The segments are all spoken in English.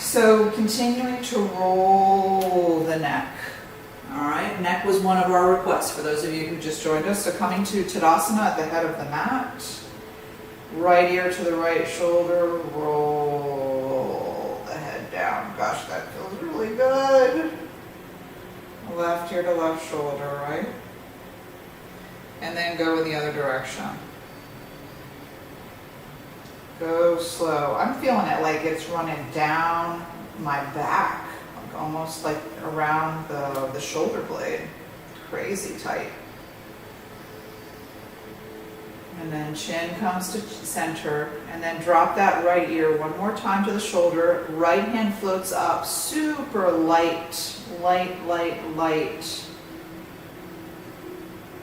So continuing to roll the neck. All right, neck was one of our requests for those of you who just joined us. So coming to Tadasana at the head of the mat, right ear to the right shoulder, roll the head down. Gosh, that feels really good. Left ear to left shoulder, right? And then go in the other direction. Go slow. I'm feeling it like it's running down my back. Almost like around the shoulder blade. Crazy tight. And then chin comes to center, and then drop that right ear one more time to the shoulder. Right hand floats up, super light, light, light, light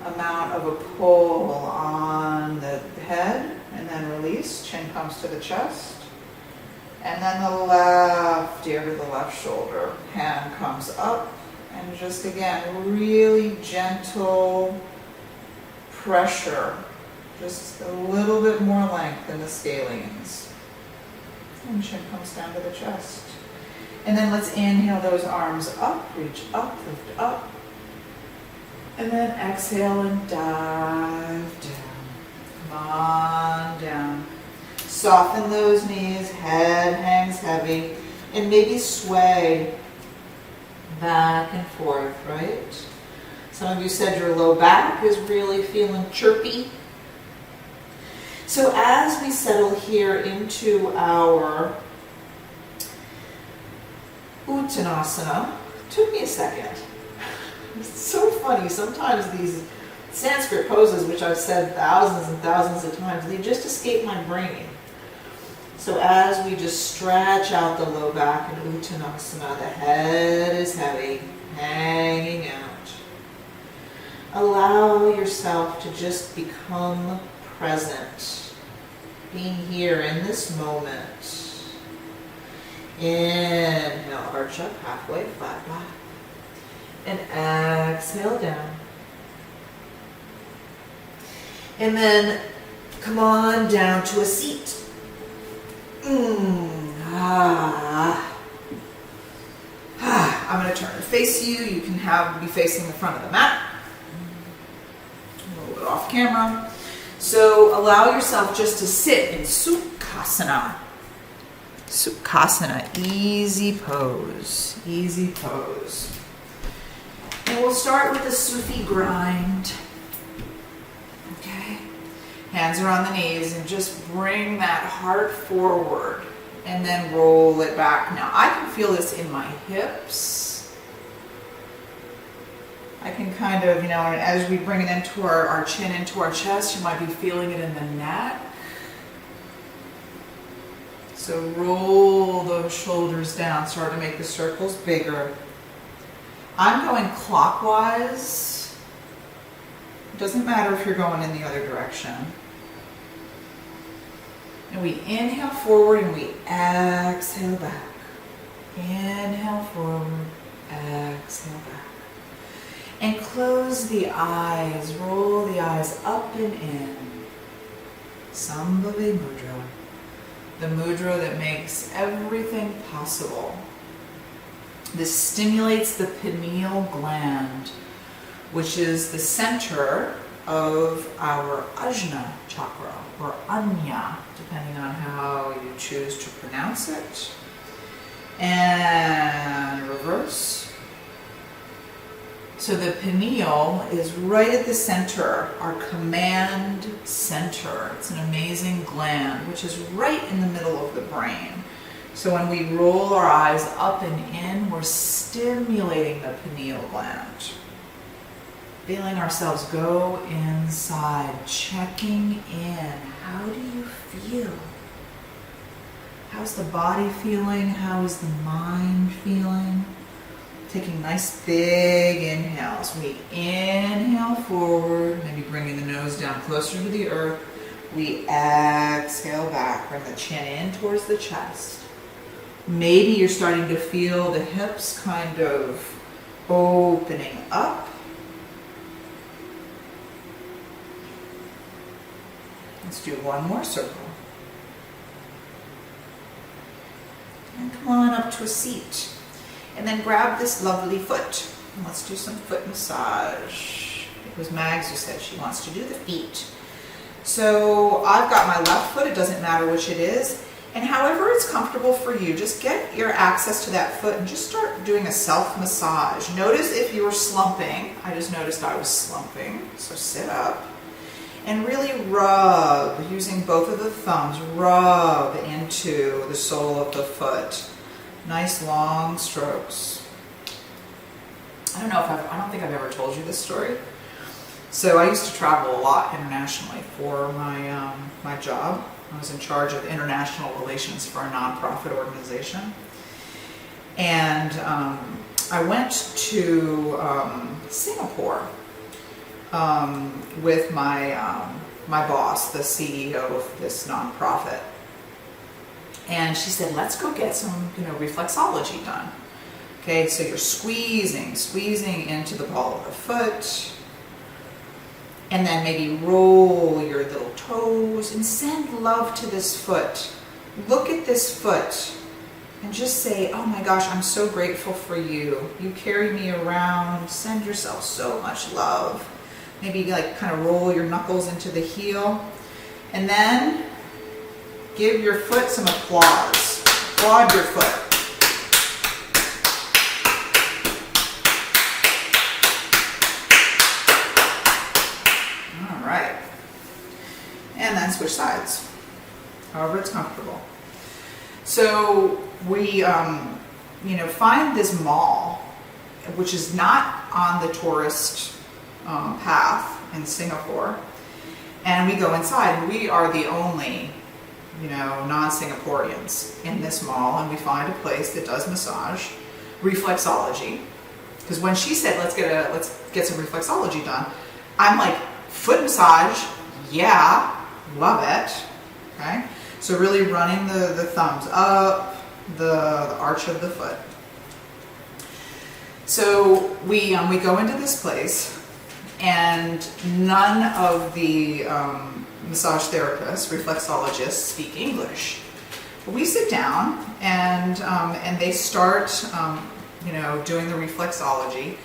amount of a pull on the head, and then release. Chin comes to the chest. And then the left ear to the left shoulder. Hand comes up, and just again, really gentle pressure. Just a little bit more length in the scalenes. And chin comes down to the chest. And then let's inhale those arms up, reach up, lift up. And then exhale and dive down. Come on down. Soften those knees, head hangs heavy, and maybe sway back and forth, right? Some of you said your low back is really feeling chirpy. So as we settle here into our Uttanasana, took me a second. It's so funny, sometimes these Sanskrit poses, which I've said thousands and thousands of times, they just escape my brain. So as we just stretch out the low back in Uttanasana, the head is heavy, hanging out. Allow yourself to just become present, being here in this moment. Inhale, arch up halfway, flat back. And exhale down. And then come on down to a seat. I'm going to turn to face you. You can be facing the front of the mat. A little bit off camera. So allow yourself just to sit in Sukhasana. Sukhasana, easy pose, easy pose. And we'll start with a Sufi grind. Okay. Hands are on the knees, and just bring that heart forward and then roll it back. Now I can feel this in my hips. I can kind of, as we bring it into our chin into our chest, you might be feeling it in the neck. So roll those shoulders down, start to make the circles bigger. I'm going clockwise. It doesn't matter if you're going in the other direction. And we inhale forward and we exhale back. Inhale forward, exhale back. And close the eyes, roll the eyes up and in. Sambhava Mudra. The mudra that makes everything possible. This stimulates the pineal gland, which is the center of our Ajna chakra, or Anya, depending on how you choose to pronounce it. And reverse. So the pineal is right at the center, our command center. It's an amazing gland, which is right in the middle of the brain. So when we roll our eyes up and in, we're stimulating the pineal gland. Feeling ourselves go inside, checking in. How do you feel? How's the body feeling? How is the mind feeling? Taking nice big inhales. We inhale forward, maybe bringing the nose down closer to the earth. We exhale back, bring the chin in towards the chest. Maybe you're starting to feel the hips kind of opening up. Let's do one more circle. And come come on up to a seat. And then grab this lovely foot. And let's do some foot massage. It was Mags who said she wants to do the feet. So I've got my left foot, it doesn't matter which it is. And however it's comfortable for you, just get your access to that foot and just start doing a self-massage. Notice if you were slumping. I just noticed I was slumping. So sit up and really rub, using both of the thumbs, rub into the sole of the foot. Nice long strokes. I don't think I've ever told you this story. So I used to travel a lot internationally for my job. I was in charge of international relations for a nonprofit organization. And I went to Singapore with my boss, the CEO of this nonprofit. And she said, let's go get some, reflexology done. Okay, so you're squeezing into the ball of the foot, and then maybe roll your little toes and send love to this foot. Look at this foot and just say, oh my gosh, I'm so grateful for you. You carry me around. Send yourself so much love. Maybe like kind of roll your knuckles into the heel, and then give your foot some applause. Applaud your foot. All right. And then switch sides, however it's comfortable. So we, find this mall, which is not on the tourist path in Singapore, and we go inside, and we are the only non-Singaporeans in this mall, and we find a place that does massage, reflexology. Because when she said, let's get some reflexology done, I'm like, foot massage, yeah, love it. Okay, so really running the thumbs up the arch of the foot. So we go into this place, and none of the massage therapists, reflexologists speak English. But we sit down and they start, doing the reflexology.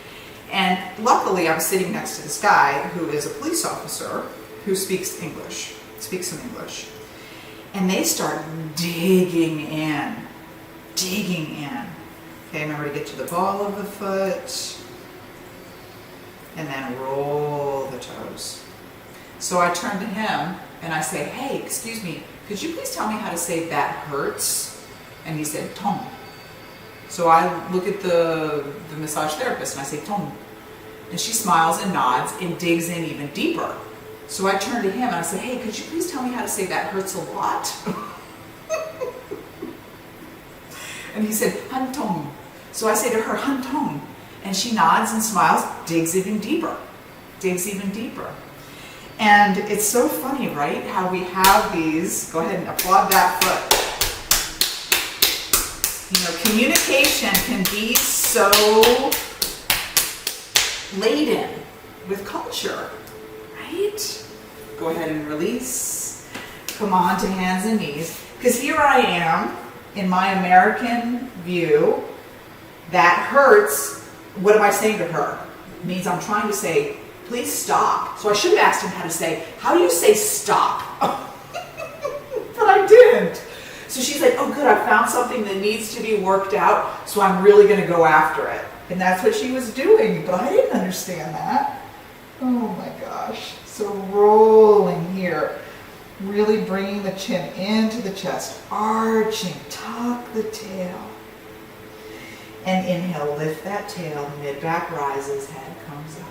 And luckily, I'm sitting next to this guy who is a police officer who speaks some English. And they start digging in. Okay, remember to get to the ball of the foot, and then roll the toes. So I turn to him and I say, hey, excuse me, could you please tell me how to say that hurts? And he said, tong. So I look at the massage therapist and I say, tong. And she smiles and nods and digs in even deeper. So I turn to him and I say, hey, could you please tell me how to say that hurts a lot? And he said, han tong. So I say to her, han tong. And she nods and smiles, digs even deeper. And it's so funny, right? How we have these, go ahead and applaud that foot. Communication can be so laden with culture, right? Go ahead and release. Come on to hands and knees. Because here I am, in my American view, that hurts. What am I saying to her? It means I'm trying to say, please stop. So I should have asked him how to say, how do you say stop? But I didn't. So she's like, oh good, I found something that needs to be worked out, so I'm really going to go after it. And that's what she was doing, but I didn't understand that. Oh my gosh. So rolling here, really bringing the chin into the chest, arching, tuck the tail. And inhale, lift that tail, mid-back rises, head comes up.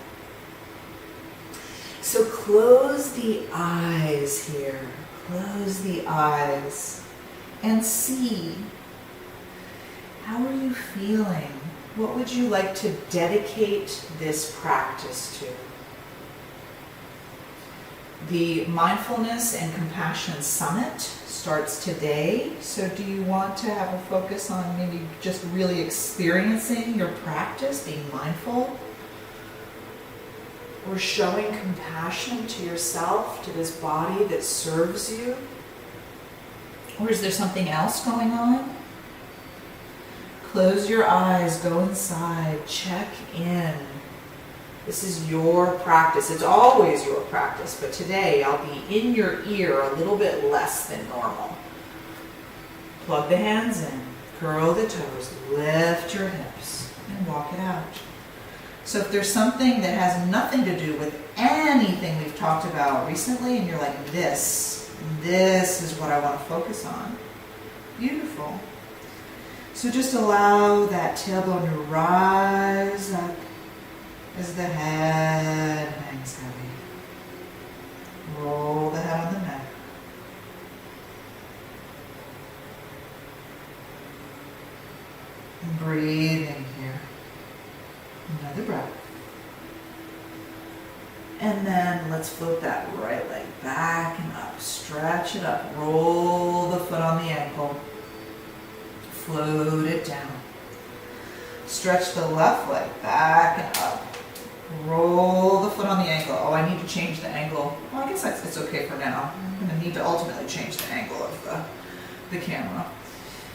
So close the eyes here. Close the eyes and see. How are you feeling? What would you like to dedicate this practice to? The Mindfulness and Compassion Summit starts today. So do you want to have a focus on maybe just really experiencing your practice, being mindful? Or showing compassion to yourself, to this body that serves you? Or is there something else going on? Close your eyes, go inside, check in. This is your practice. It's always your practice, but today I'll be in your ear a little bit less than normal. Plug the hands in, curl the toes, lift your hips, and walk it out. So if there's something that has nothing to do with anything we've talked about recently, and you're like, this is what I want to focus on, beautiful. So just allow that tailbone to rise up as the head hangs heavy. Roll the head on the neck. And breathing here. Another breath. And then let's float that right leg back and up. Stretch it up. Roll the foot on the ankle. Float it down. Stretch the left leg back and up. Roll the foot on the ankle. Oh, I need to change the angle. Well, I guess it's okay for now. I'm going to need to ultimately change the angle of the camera.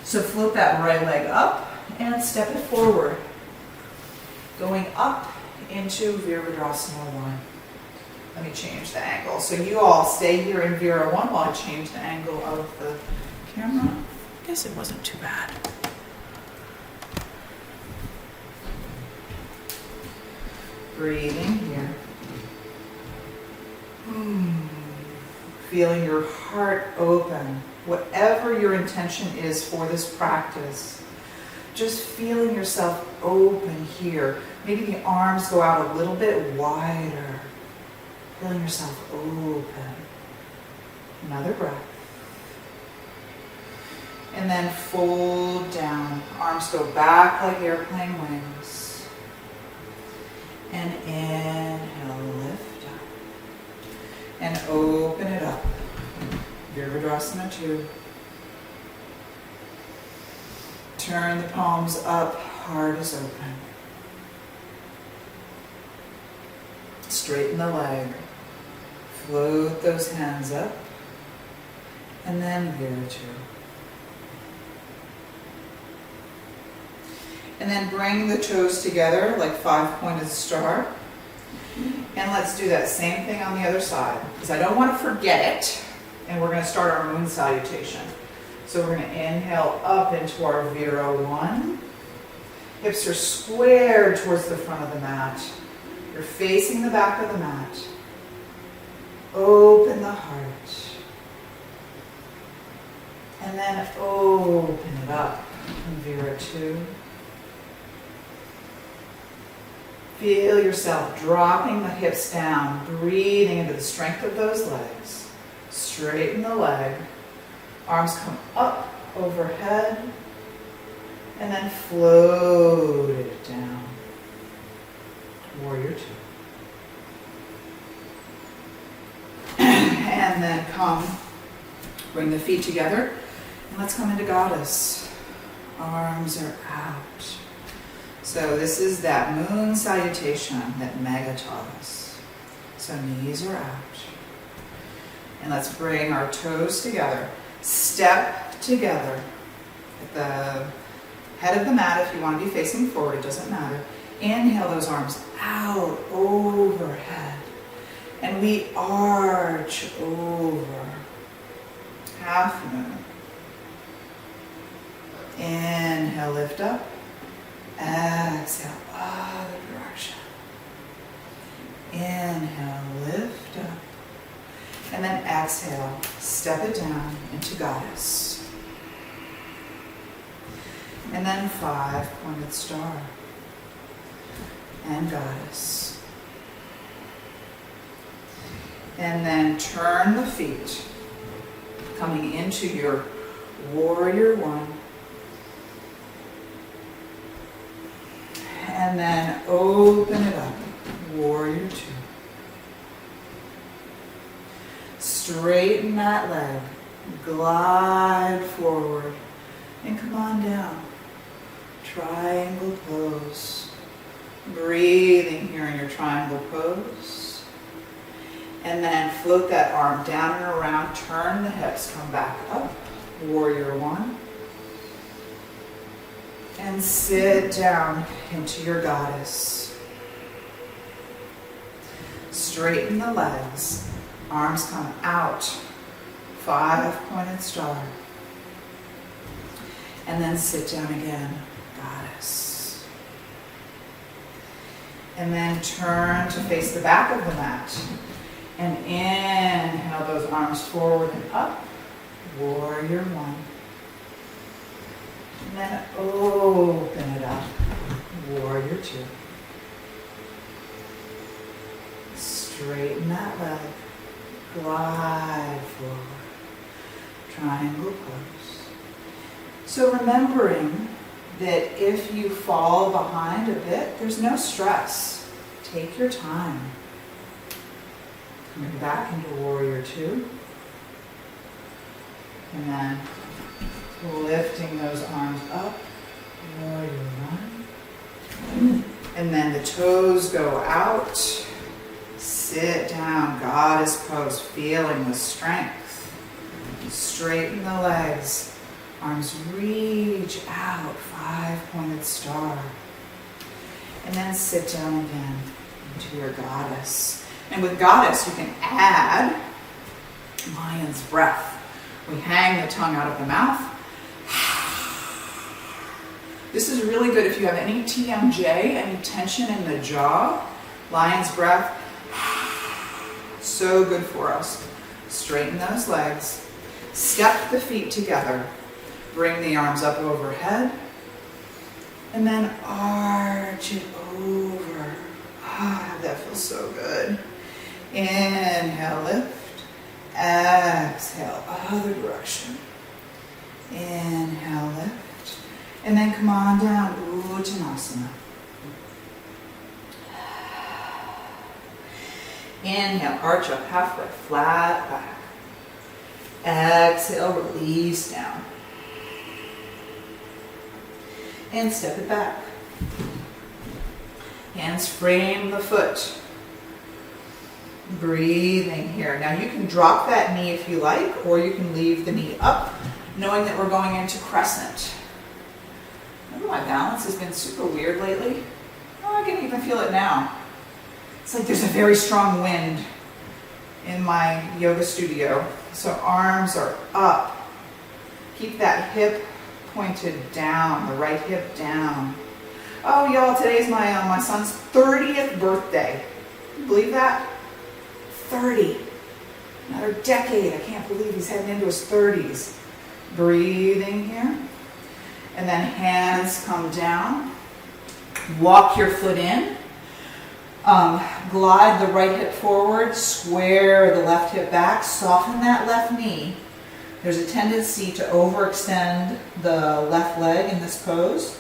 So float that right leg up and step it forward. Going up into Virabhadrasana 1. Let me change the angle. So you all stay here in Vira 1 while I change the angle of the camera. I guess it wasn't too bad. Breathing here. Feeling your heart open. Whatever your intention is for this practice, just feeling yourself open here. Maybe the arms go out a little bit wider. Feeling yourself open. Another breath. And then fold down. Arms go back like airplane wings. And inhale, lift up. And open it up. Virabhadrasana 2. Turn the palms up, heart is open. Straighten the leg. Float those hands up. And then Vira 2. And then bring the toes together like 5-pointed star. And let's do that same thing on the other side, because I don't want to forget it. And we're going to start our moon salutation. So we're going to inhale up into our Vira 1. Hips are squared towards the front of the mat. You're facing the back of the mat. Open the heart. And then open it up in Vira 2. Feel yourself dropping the hips down, breathing into the strength of those legs. Straighten the leg. Arms come up overhead. And then float it down. Warrior 2. And then come, bring the feet together. And let's come into Goddess. Arms are out. So this is that moon salutation that Mega taught us. So knees are out. And let's bring our toes together. Step together. At the head of the mat, if you want to be facing forward, it doesn't matter. Inhale those arms out overhead. And we arch over. Half moon. Inhale, lift up. Exhale, other direction. Inhale, lift up. And then exhale, step it down into Goddess. And then 5-pointed star. And Goddess. And then turn the feet, coming into your Warrior 1. And then open it up, Warrior 2. Straighten that leg, glide forward, and come on down. Triangle pose. Breathing here in your triangle pose. And then float that arm down and around, turn the hips, come back up, Warrior 1. And sit down into your goddess. Straighten the legs. Arms come out. 5-pointed star. And then sit down again, goddess. And then turn to face the back of the mat. And inhale those arms forward and up. Warrior one. And then open it up. Warrior two. Straighten that leg. Glide forward. Triangle pose. So remembering that if you fall behind a bit, there's no stress. Take your time. Coming back into warrior two. And then lifting those arms up. Warrior one. And then the toes go out. Sit down, goddess pose, feeling the strength. Straighten the legs. Arms reach out, 5-pointed star. And then sit down again into your goddess. And with goddess, you can add lion's breath. We hang the tongue out of the mouth. This is really good if you have any TMJ, any tension in the jaw. Lion's breath. So good for us. Straighten those legs. Step the feet together. Bring the arms up overhead. And then arch it over. Ah, that feels so good. Inhale, lift. Exhale, other direction. Inhale, lift. And then come on down, Uttanasana. Inhale, arch up halfway, flat back. Exhale, release down. And step it back. Hands frame the foot. Breathing here. Now you can drop that knee if you like, or you can leave the knee up, knowing that we're going into crescent. Remember, my balance has been super weird lately. Oh, I can even feel it now. It's like there's a very strong wind in my yoga studio. So arms are up. Keep that hip pointed down, the right hip down. Oh, y'all, today's my son's 30th birthday. Can you believe that? 30. Another decade. I can't believe he's heading into his 30s. Breathing here. And then hands come down. Walk your foot in. Glide the right hip forward. Square the left hip back. Soften that left knee. There's a tendency to overextend the left leg in this pose,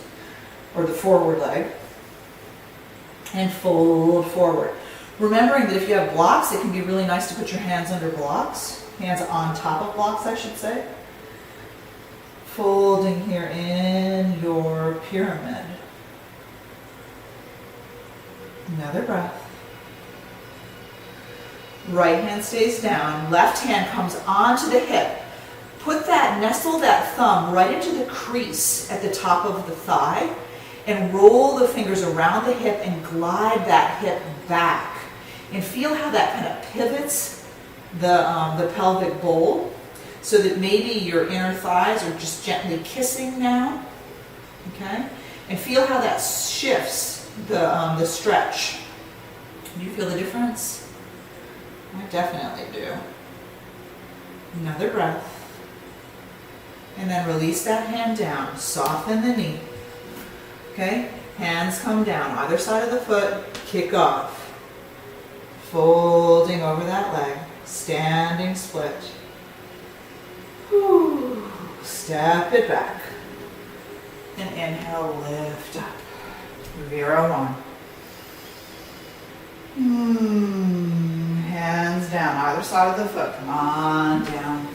or the forward leg, and fold forward. Remembering that if you have blocks, it can be really nice to put your hands under blocks, hands on top of blocks, I should say. Folding here in your pyramid. Another breath. Right hand stays down, left hand comes onto the hip. Put that, nestle that thumb right into the crease at the top of the thigh and roll the fingers around the hip and glide that hip back. And feel how that kind of pivots the pelvic bowl so that maybe your inner thighs are just gently kissing now. Okay? And feel how that shifts the stretch. Do you feel the difference? I definitely do. Another breath. And then release that hand down. Soften the knee. Okay? Hands come down. Either side of the foot. Kick off. Folding over that leg. Standing split. Whew. Step it back. And inhale, lift up. Vira one. Hands down. Either side of the foot. Come on down.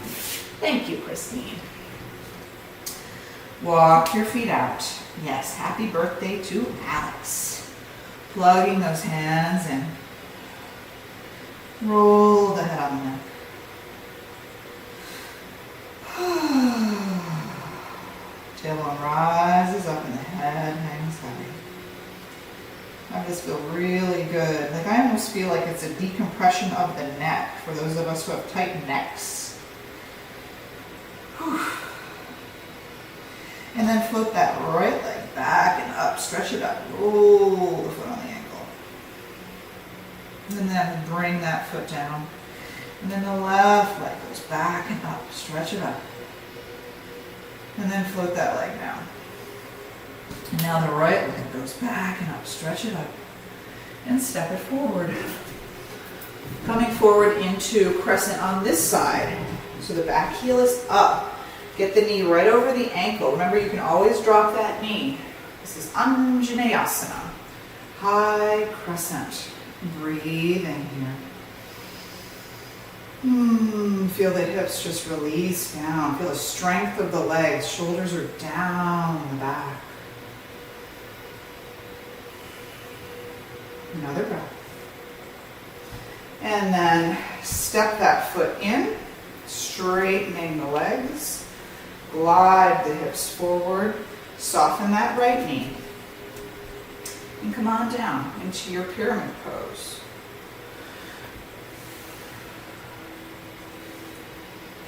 Thank you, Christine. Walk your feet out. Yes, happy birthday to Alex. Plugging those hands in. Roll the head on the neck. Tailbone rises up in the head. feel really good. Like I almost feel like it's a decompression of the neck for those of us who have tight necks. Whew. And then float that right leg back and up, stretch it up, roll the foot on the ankle. And then bring that foot down. And then the left leg goes back and up, stretch it up. And then float that leg down. And now the right leg goes back and up, stretch it up. And step it forward. Coming forward into crescent on this side. So the back heel is up. Get the knee right over the ankle. Remember, you can always drop that knee. This is Anjaneyasana. High crescent. Breathe in here. Feel the hips just release down. Feel the strength of the legs. Shoulders are down the back. Another breath. And then step that foot in, straightening the legs. Glide the hips forward. Soften that right knee. And come on down into your pyramid pose.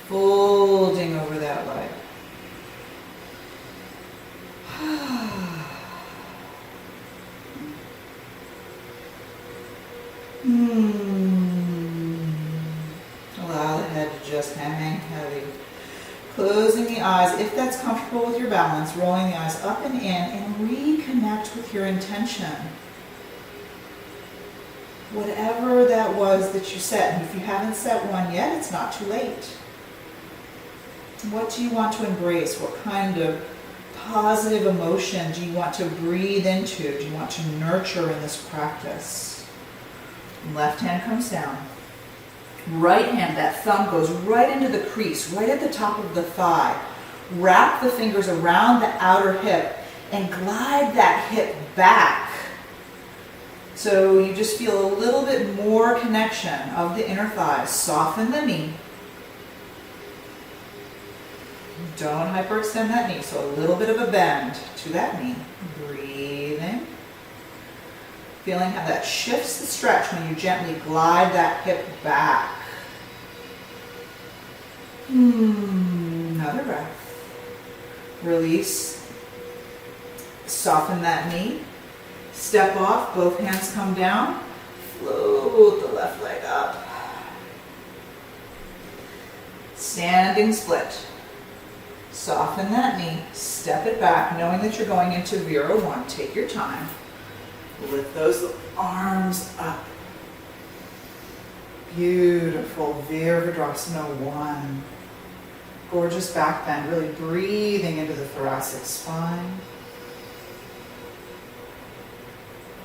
Folding over that leg. Allow the head to just hang heavy. Closing the eyes, if that's comfortable with your balance, rolling the eyes up and in, and reconnect with your intention. Whatever that was that you set, and if you haven't set one yet, it's not too late. What do you want to embrace? What kind of positive emotion do you want to breathe into? Do you want to nurture in this practice? Left hand comes down. Right hand, that thumb goes right into the crease, right at the top of the thigh. Wrap the fingers around the outer hip and glide that hip back. So you just feel a little bit more connection of the inner thighs. Soften the knee. Don't hyperextend that knee, so a little bit of a bend to that knee. Breathing. Feeling how that shifts the stretch when you gently glide that hip back. Another breath. Release. Soften that knee. Step off, both hands come down. Float the left leg up. Standing split. Soften that knee. Step it back, knowing that you're going into Vira 1. Take your time. Lift those arms up. Beautiful. Virabhadrasana 1. Gorgeous back bend, really breathing into the thoracic spine.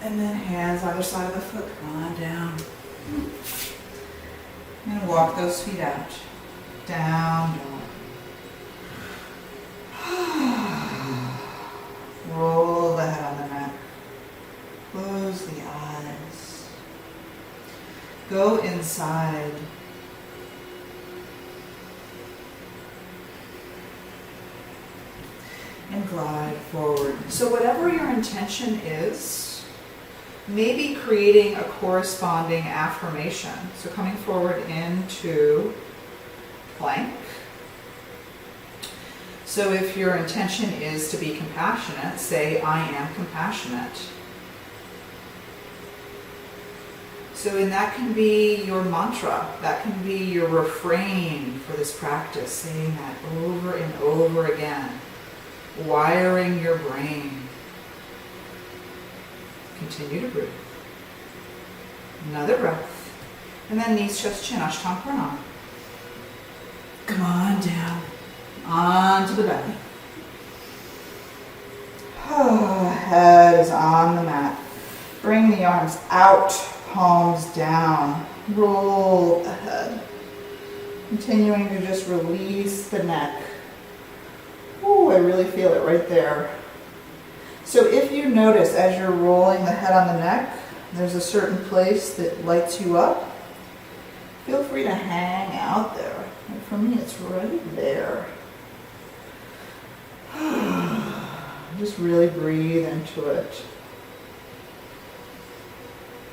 And then hands either side of the foot, come on down. And walk those feet out. Down, down. Roll the head on the mat. Close the eyes. Go inside. And glide forward. So whatever your intention is, maybe creating a corresponding affirmation. So coming forward into plank. So if your intention is to be compassionate, say, I am compassionate. So and that can be your mantra, that can be your refrain for this practice, saying that over and over again, wiring your brain. Continue to breathe. Another breath. And then knees, chest, chin, Ashtanga Pranam. Come on down, onto the belly. Head is on the mat. Bring the arms out, palms down. Roll the head. Continuing to just release the neck. Ooh, I really feel it right there. So if you notice as you're rolling the head on the neck, there's a certain place that lights you up, feel free to hang out there. And for me, it's right there. Just really breathe into it.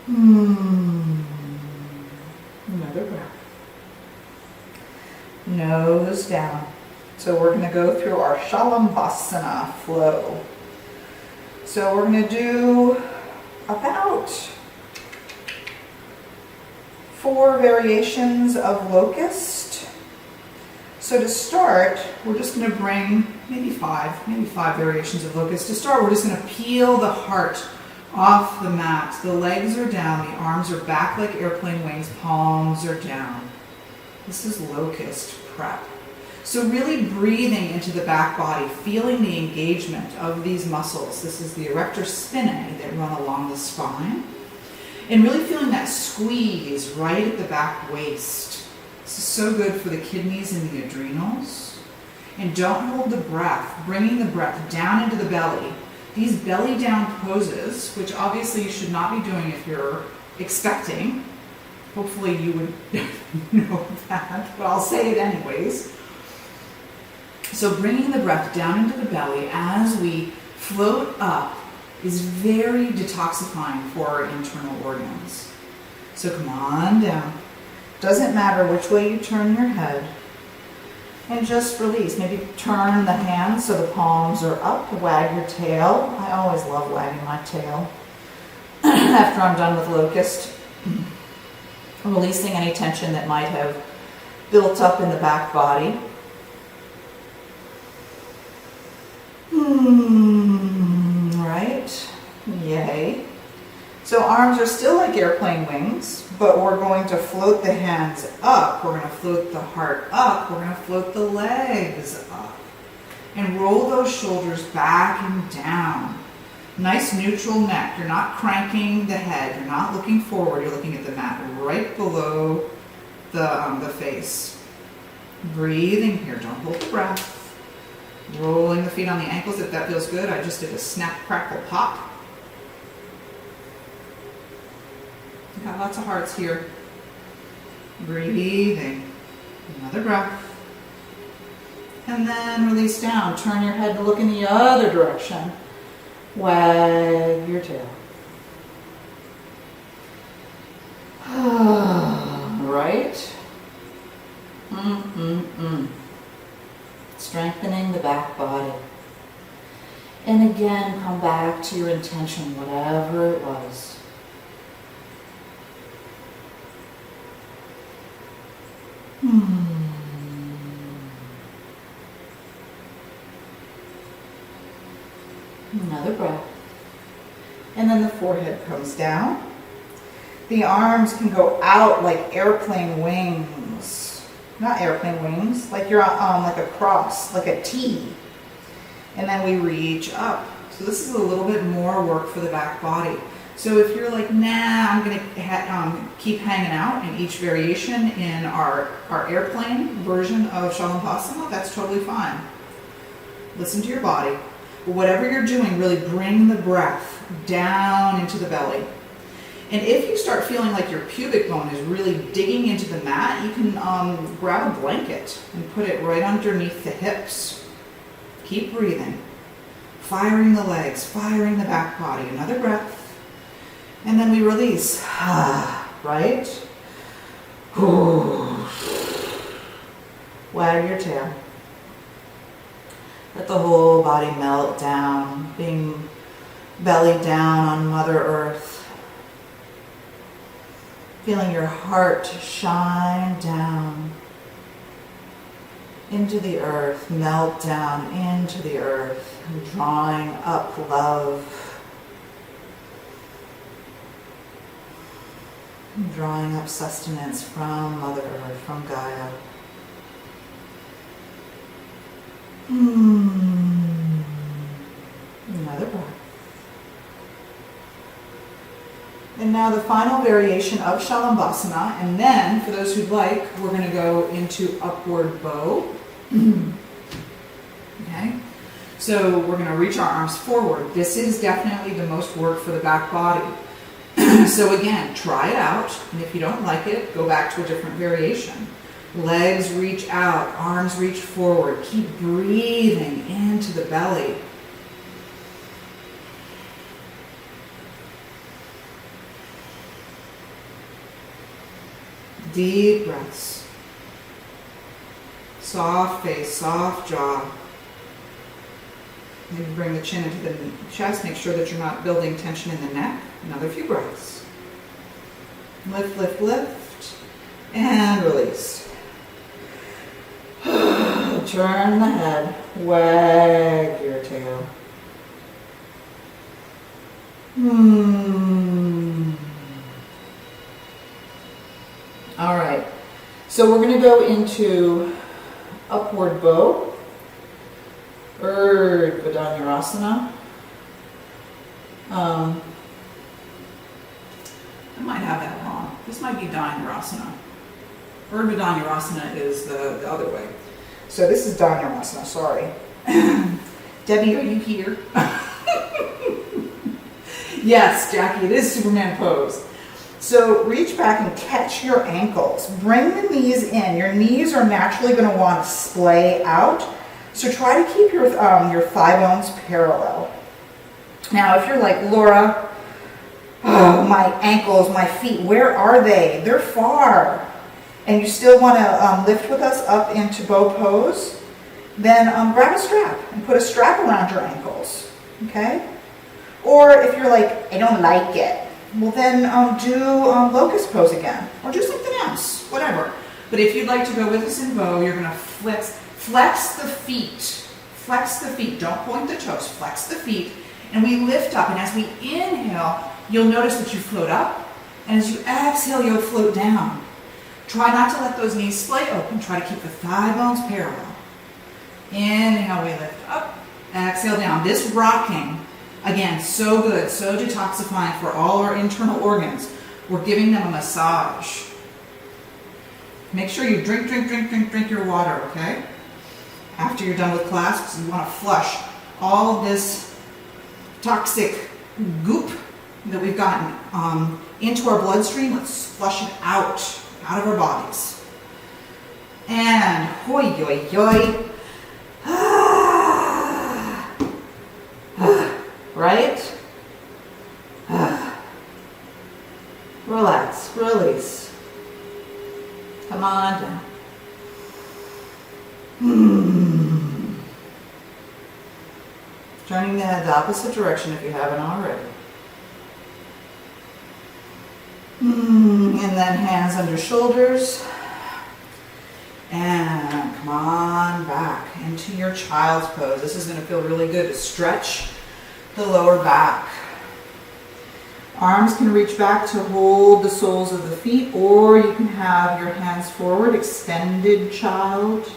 Another breath. Nose down. So we're going to go through our Shalambhasana flow. So we're going to do about 4 variations of locust. So to start, we're just going to bring maybe five variations of locust. To start, we're just going to peel the heart off the mat. The legs are down, the arms are back like airplane wings, palms are down. This is locust prep. So really breathing into the back body, feeling the engagement of these muscles. This is the erector spinae that run along the spine. And really feeling that squeeze right at the back waist. This is so good for the kidneys and the adrenals. And don't hold the breath, bringing the breath down into the belly. These belly down poses, which obviously you should not be doing if you're expecting. Hopefully you would know that, but I'll say it anyways. So bringing the breath down into the belly as we float up is very detoxifying for our internal organs. So come on down. Doesn't matter which way you turn your head. And just release. Maybe turn the hands so the palms are up. Wag your tail. I always love wagging my tail after I'm done with locust. Releasing any tension that might have built up in the back body. Right. Yay. So arms are still like airplane wings, but we're going to float the hands up. We're going to float the heart up. We're going to float the legs up. And roll those shoulders back and down. Nice neutral neck. You're not cranking the head. You're not looking forward. You're looking at the mat right below the face. Breathing here. Don't hold the breath. Rolling the feet on the ankles if that feels good. I just did a snap, crackle, pop. Got lots of hearts here. Breathing. Another breath. And then release down. Turn your head to look in the other direction. Wag your tail. Right? Strengthening the back body. And again, come back to your intention, whatever it was. Another breath. And then the forehead comes down. The arms can go out like airplane wings. Not airplane wings, like you're like a cross, like a T. And then we reach up. So this is a little bit more work for the back body. So if you're like, nah, I'm going to keep hanging out in each variation in our airplane version of Shalambhasana, that's totally fine. Listen to your body. But whatever you're doing, really bring the breath down into the belly. And if you start feeling like your pubic bone is really digging into the mat, you can grab a blanket and put it right underneath the hips. Keep breathing. Firing the legs, firing the back body. Another breath. And then we release. Right? Wag your tail. Let the whole body melt down, being belly down on Mother Earth. Feeling your heart shine down into the earth, melt down into the earth, drawing up love, drawing up sustenance from Mother Earth, from Gaia. Another breath. And now the final variation of Shalambhasana, and then for those who'd like, we're going to go into upward bow. Okay, so we're going to reach our arms forward. This is definitely the most work for the back body. So again, try it out, and if you don't like it, go back to a different variation. Legs reach out, arms reach forward. Keep breathing into the belly. Deep breaths. Soft face, soft jaw. Maybe bring the chin into the chest. Make sure that you're not building tension in the neck. Another few breaths. Lift, lift, lift. And release. Turn the head. Wag your tail. All right. So we're going to go into upward bow. Urdhva Dhanurasana. I might have that wrong. This might be Dhanurasana. Urdhva Dhanurasana is the other way. So this is Dhanurasana, sorry. Debbie, are you here? Yes, Jackie, it is Superman pose. So reach back and catch your ankles. Bring the knees in. Your knees are naturally going to want to splay out. So try to keep your thigh bones parallel. Now, if you're like, Laura, oh, my ankles, my feet, where are they? They're far. And you still want to lift with us up into bow pose, then grab a strap and put a strap around your ankles, okay? Or if you're like, I don't like it, well then do locust pose again, or do something else, whatever. But if you'd like to go with us in bow, you're going to flex the feet. Flex the feet, don't point the toes, flex the feet. And we lift up, and as we inhale, you'll notice that you float up, and as you exhale, you'll float down. Try not to let those knees splay open. Try to keep the thigh bones parallel. Inhale, we lift up. Exhale, down. This rocking, again, so good, so detoxifying for all our internal organs. We're giving them a massage. Make sure you drink your water, okay? After you're done with class, because you want to flush all of this toxic goop that we've gotten into our bloodstream. Let's flush it out of our bodies. And hoi yoi yoi. Right? Relax, release. Come on down. Turning the head the opposite direction if you haven't already. And then hands under shoulders. And come on back into your child's pose. This is going to feel really good to stretch the lower back. Arms can reach back to hold the soles of the feet, or you can have your hands forward, extended child.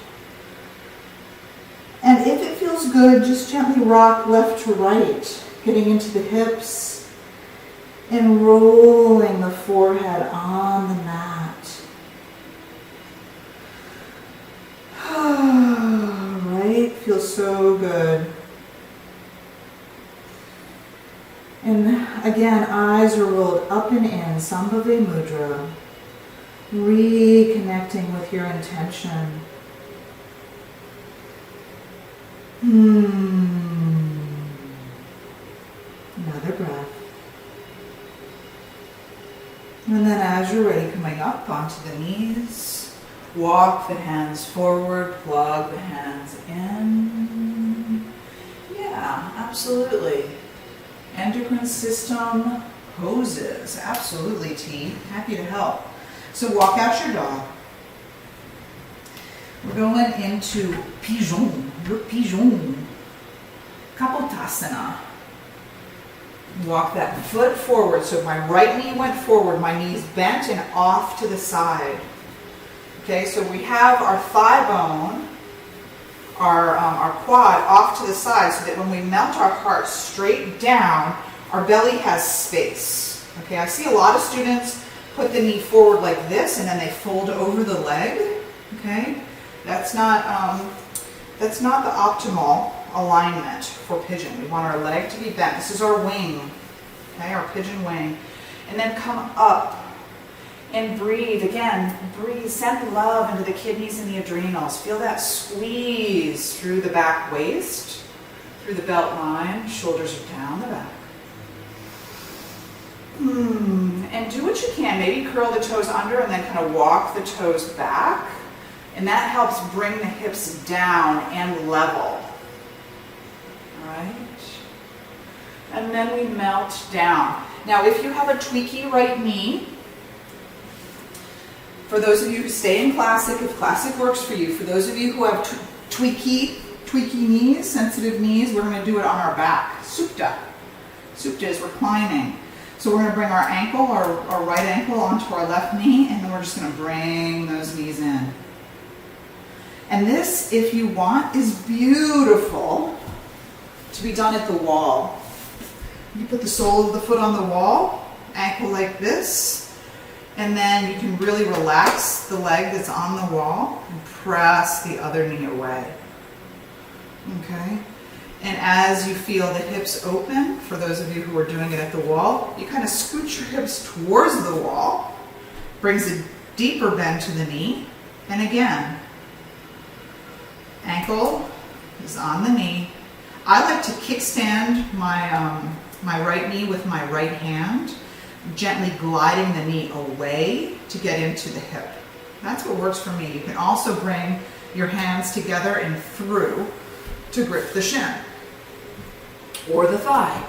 And if it feels good, just gently rock left to right, getting into the hips and rolling the forehead on the mat. Right? Feels so good. And again, eyes are rolled up and in, Sambhava Mudra. Reconnecting with your intention. Another breath. And then as you're ready, coming up onto the knees, walk the hands forward, plug the hands in. Yeah, absolutely. Endocrine system poses. Absolutely, T. Happy to help. So walk out your dog. We're going into pigeon. Your pigeon. Kapotasana. Walk that foot forward. So my right knee went forward, my knees bent and off to the side. Okay, so we have our thigh bone, our quad off to the side, so that when we mount our heart straight down, our belly has space. Okay, I see a lot of students put the knee forward like this and then they fold over the leg. Okay, that's not the optimal alignment for pigeon. We want our leg to be bent. This is our wing, okay, our pigeon wing. And then come up and breathe. Again, breathe, send love into the kidneys and the adrenals. Feel that squeeze through the back waist, through the belt line, shoulders are down the back. And do what you can. Maybe curl the toes under and then kind of walk the toes back. And that helps bring the hips down and level. All right? And then we melt down. Now, if you have a tweaky right knee, for those of you who stay in classic, if classic works for you, for those of you who have tweaky knees, sensitive knees, we're going to do it on our back. Supta. Supta is reclining. So we're going to bring our ankle, our right ankle onto our left knee, and then we're just going to bring those knees in. And this, if you want, is beautiful to be done at the wall. You put the sole of the foot on the wall, ankle like this, and then you can really relax the leg that's on the wall and press the other knee away. Okay? And as you feel the hips open, for those of you who are doing it at the wall, you kind of scoot your hips towards the wall, brings a deeper bend to the knee, and again, ankle is on the knee. I like to kickstand my right knee with my right hand, gently gliding the knee away to get into the hip. That's what works for me. You can also bring your hands together and through to grip the shin or the thigh.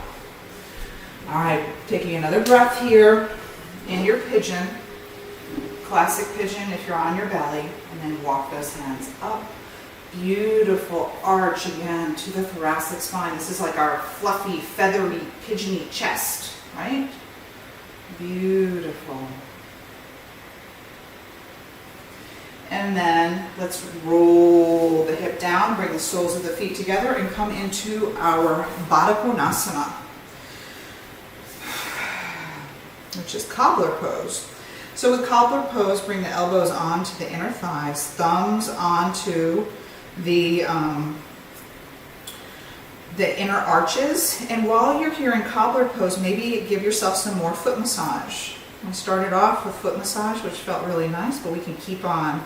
All right, taking another breath here in your pigeon, classic pigeon if you're on your belly, and then walk those hands up. Beautiful arch again to the thoracic spine. This is like our fluffy, feathery, pigeony chest, right? Beautiful. And then let's roll the hip down, bring the soles of the feet together, and come into our Baddha Konasana, which is cobbler pose. So with cobbler pose, bring the elbows onto the inner thighs, thumbs onto the inner arches. And while you're here in cobbler pose, maybe give yourself some more foot massage. We started off with foot massage, which felt really nice, but we can keep on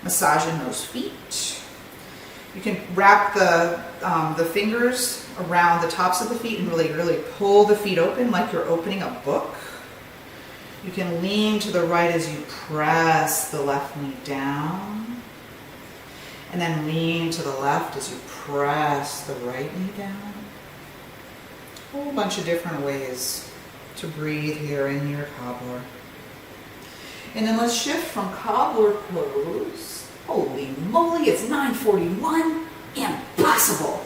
massaging those feet. You can wrap the fingers around the tops of the feet and really pull the feet open like you're opening a book. You can lean to the right as you press the left knee down, and then lean to the left as you press the right knee down. A whole bunch of different ways to breathe here in your cobbler. And then let's shift from cobbler pose. Holy moly, it's 9:41. Impossible.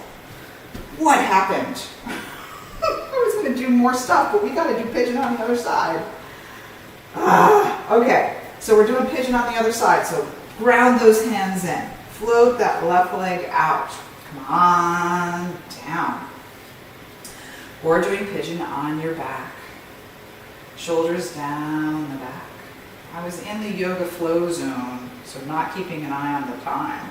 What happened? I was going to do more stuff, but we got to do pigeon on the other side. Okay, so we're doing pigeon on the other side. So ground those hands in. Float that left leg out. Come on down. Or doing pigeon on your back. Shoulders down the back. I was in the yoga flow zone, so not keeping an eye on the time.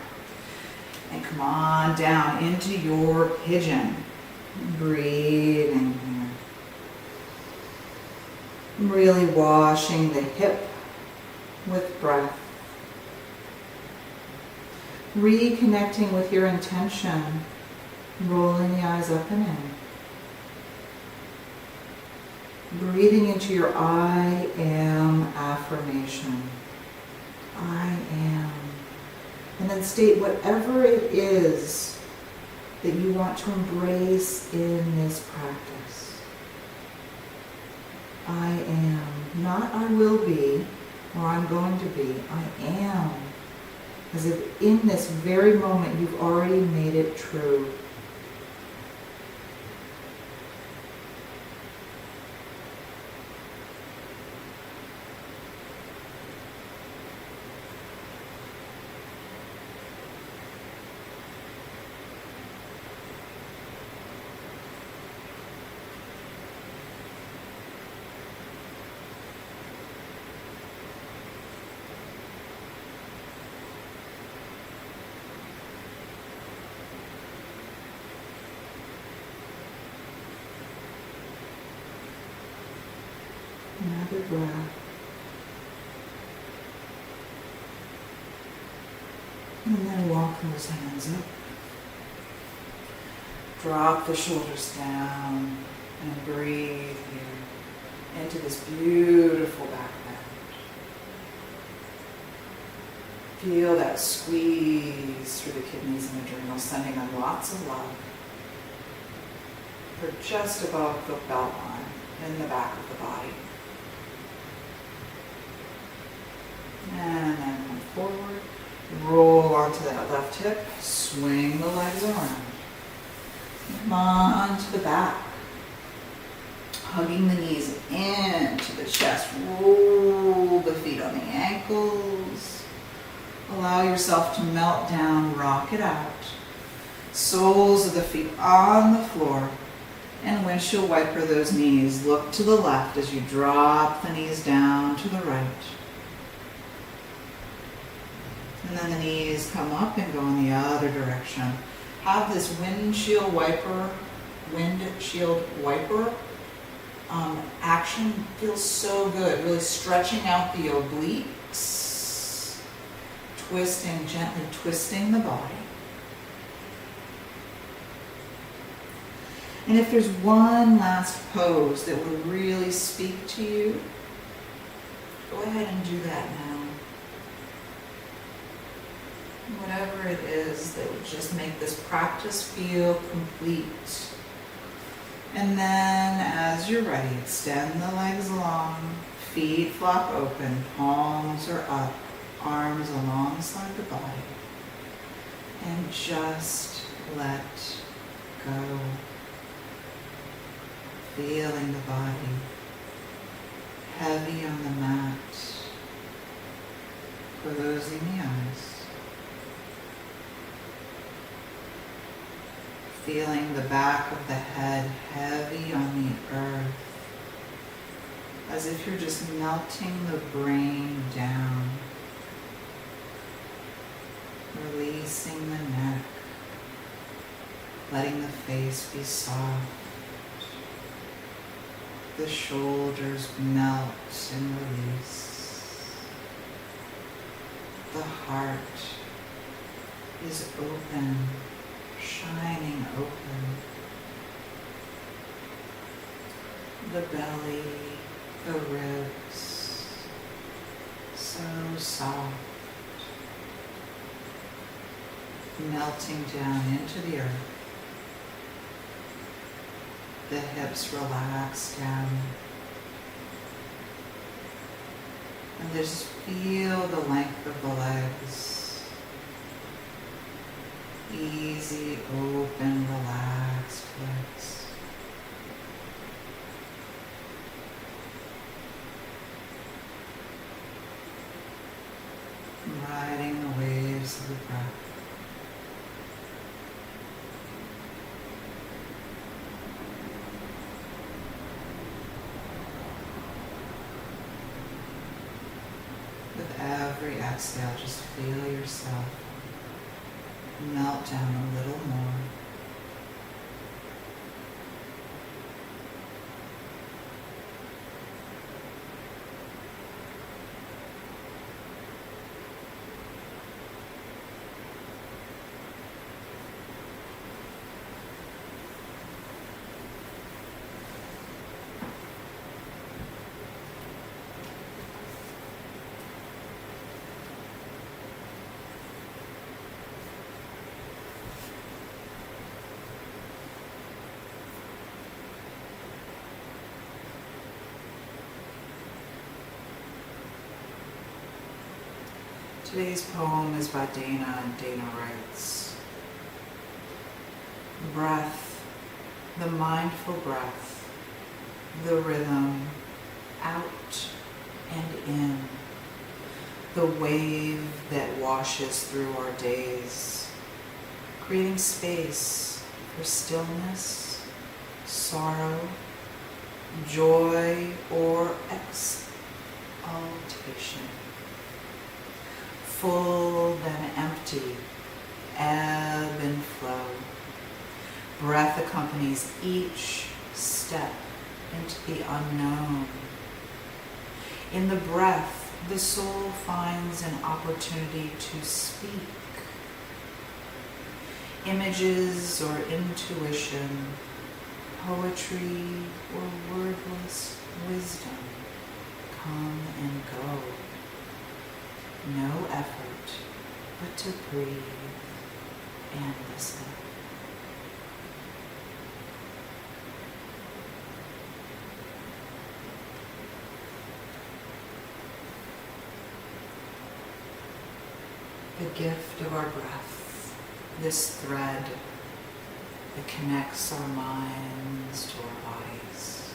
And come on down into your pigeon. Breathing here. Really washing the hip with breath. Reconnecting with your intention. Rolling the eyes up and in. Breathing into your I am affirmation. I am. And then state whatever it is that you want to embrace in this practice. I am. Not I will be or I'm going to be. I am. As if in this very moment you've already made it true. Another breath. And then walk those hands up. Drop the shoulders down and breathe here. into this beautiful back bend. Feel that squeeze through the kidneys and adrenals, sending them lots of love. They're just above the belt line in the back of the body. And then come forward, roll onto that left hip, swing the legs around. Come on to the back. Hugging the knees into the chest, roll the feet on the ankles. Allow yourself to melt down, rock it out. Soles of the feet on the floor. And windshield wiper those knees. Look to the left as you drop the knees down to the right. And then the knees come up and go in the other direction. Have this windshield wiper action. Feels so good. Really stretching out the obliques. Gently twisting the body. And if there's one last pose that would really speak to you, go ahead and do that now. Whatever it is that would just make this practice feel complete. And then as you're ready, extend the legs long, feet flop open, palms are up, arms alongside the body. And just let go. Feeling the body heavy on the mat, closing the eyes. Feeling the back of the head heavy on the earth, as if you're just melting the brain down. Releasing the neck, letting the face be soft. The shoulders melt and release. The heart is open, shining open. The belly, the ribs, so soft. Melting down into the earth. The hips relax down. And just feel the length of the legs. Easy, open, relaxed legs. Riding the waves of the breath. With every exhale, just feel yourself melt down a little more. Today's poem is by Dana, and Dana writes, breath, the mindful breath, the rhythm, out and in, the wave that washes through our days, creating space for stillness, sorrow, joy, or exaltation. Full then empty, ebb and flow. Breath accompanies each step into the unknown. In the breath, the soul finds an opportunity to speak. Images or intuition poetry or wordless wisdom come and go. No effort but to breathe and listen. The gift of our breath, this thread that connects our minds to our bodies.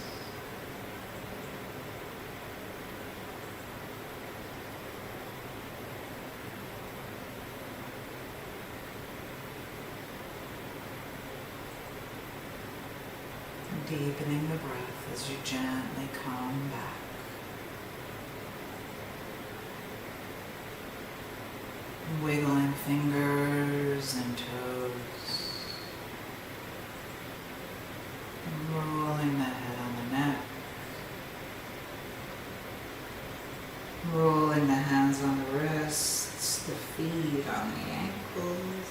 Deepening the breath as you gently come back. Wiggling fingers and toes. Rolling the head on the neck. Rolling the hands on the wrists, the feet on the ankles.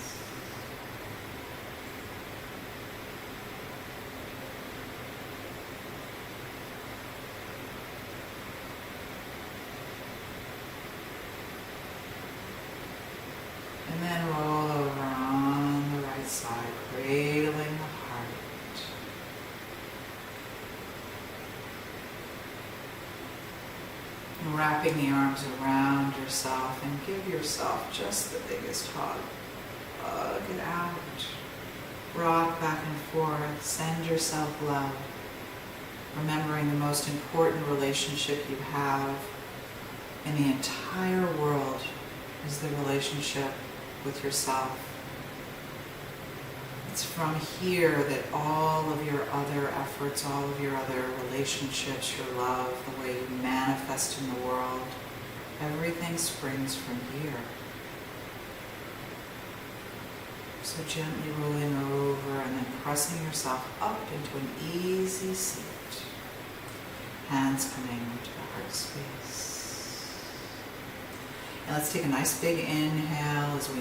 And then roll over on the right side, cradling the heart. And wrapping the arms around yourself and give yourself just the biggest hug. Hug it out. Rock back and forth. Send yourself love. Remembering the most important relationship you have in the entire world is the relationship with yourself. It's from here that all of your other efforts, all of your other relationships, your love, the way you manifest in the world, everything springs from here. So gently rolling over and then pressing yourself up into an easy seat. Hands coming to the heart space. And let's take a nice big inhale as